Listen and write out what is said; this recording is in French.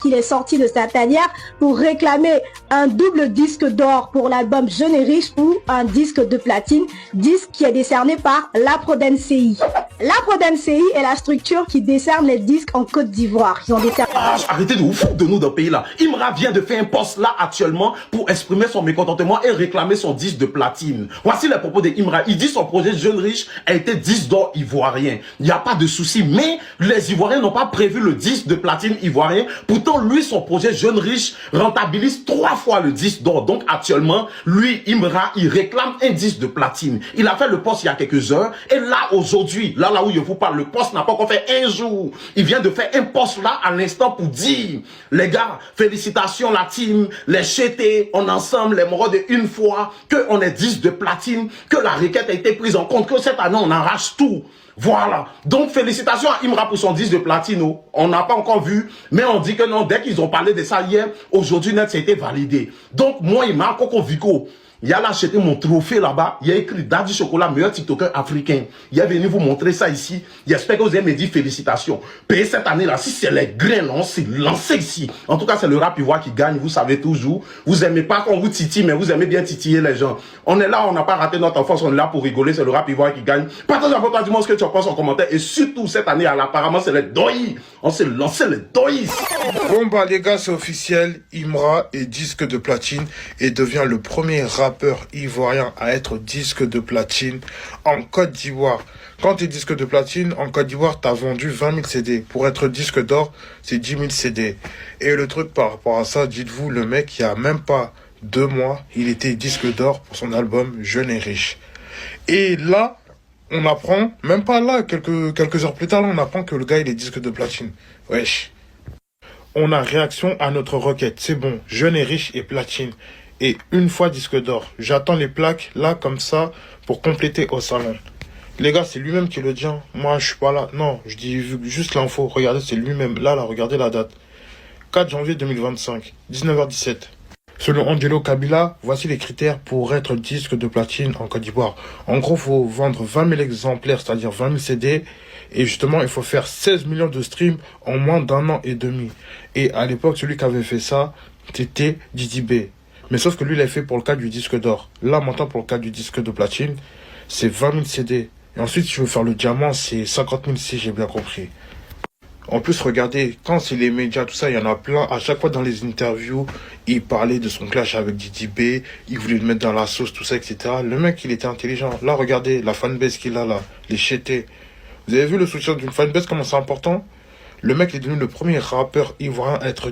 qu'il est sorti de sa tanière pour réclamer un double disque d'or pour l'album Jeune et Riche ou un disque de platine, disque qui est décerné par l'APRODENCI. L'APRODENCI est la structure qui décerne les disques en Côte d'Ivoire. Arrêtez de vous foutre de nous dans le pays là. Imra vient de faire un post là actuellement pour exprimer son mécontentement et réclamer son disque de platine. Voici les propos de Imra. Il dit son projet Jeune Riche a été disque d'or ivoirien. Il n'y a pas de souci, mais les Ivoiriens n'ont pas prévu le disque de platine ivoirien. Pourtant, lui, son projet Jeune Riche rentabilise 3 fois le disque d'or. Donc actuellement, lui, Imra, il réclame un disque de platine. Il a fait le post il y a quelques heures. Et là, aujourd'hui, là où je vous parle, le post n'a pas encore fait un jour. Il vient de faire un post là à l'instant pour dire, les gars, félicitations la team, les chetés, on ensemble, les moraux de une fois, qu'on est 10 de platine, que la requête a été prise en compte, que cette année on arrache tout. Voilà. Donc, félicitations à Imra pour son 10 de platine. On n'a pas encore vu, mais on dit que non, dès qu'ils ont parlé de ça hier, aujourd'hui net, ça a été validé. Donc, moi, il m'a encore Vico. Il a acheté mon trophée là-bas. Il y a écrit Daddy Chocolat, meilleur TikToker africain. Il est venu vous montrer ça ici. J'espère que vous avez me dit félicitations. Payez cette année-là. Si c'est les grains, on s'est lancé ici. En tout cas, c'est le rap ivoire qui gagne. Vous savez toujours. Vous aimez pas qu'on vous titille, mais vous aimez bien titiller les gens. On est là, on n'a pas raté notre enfance. On est là pour rigoler. C'est le rap ivoire qui gagne. Partage à votre dis-moi ce que tu en penses en commentaire. Et surtout, cette année, apparemment, c'est les doïs. On s'est lancé les doïs. Bon bah les gars, c'est officiel. Imra est disque de platine et devient le premier rappeur ivoirien à être disque de platine en Côte d'Ivoire. Quand tu es disque de platine, en Côte d'Ivoire, tu as vendu 20 000 CD. Pour être disque d'or, c'est 10 000 CD. Et le truc par rapport à ça, dites-vous, le mec, il n'y a même pas 2 mois, il était disque d'or pour son album Jeune et Riche. Et là, on apprend, même pas là, quelques heures plus tard, là, on apprend que le gars, il est disque de platine. Wesh. On a réaction à notre requête. C'est bon, Jeune et Riche et platine. Et une fois disque d'or. J'attends les plaques, là, comme ça, pour compléter au salon. Les gars, c'est lui-même qui le dit. Hein. Moi, je suis pas là. Non, je dis juste l'info. Regardez, c'est lui-même. Là, regardez la date. 4 janvier 2025, 19h17. Selon Angelo Kabila, voici les critères pour être disque de platine en Côte d'Ivoire. En gros, il faut vendre 20 000 exemplaires, c'est-à-dire 20 000 CD. Et justement, il faut faire 16 millions de streams en moins d'1 an et demi. Et à l'époque, celui qui avait fait ça, c'était Didi B. Mais sauf que lui, il a fait pour le cas du disque d'or. Là, maintenant, pour le cas du disque de platine, c'est 20 000 CD. Et ensuite, si je veux faire le diamant, c'est 50 000 si j'ai bien compris. En plus, regardez, quand c'est les médias, tout ça, il y en a plein. À chaque fois, dans les interviews, il parlait de son clash avec Didi B. Il voulait le mettre dans la sauce, tout ça, etc. Le mec, il était intelligent. Là, regardez, la fanbase qu'il a là, les chetés. Vous avez vu le soutien d'une fanbase, comment c'est important? Le mec est devenu le premier rappeur ivoirien à être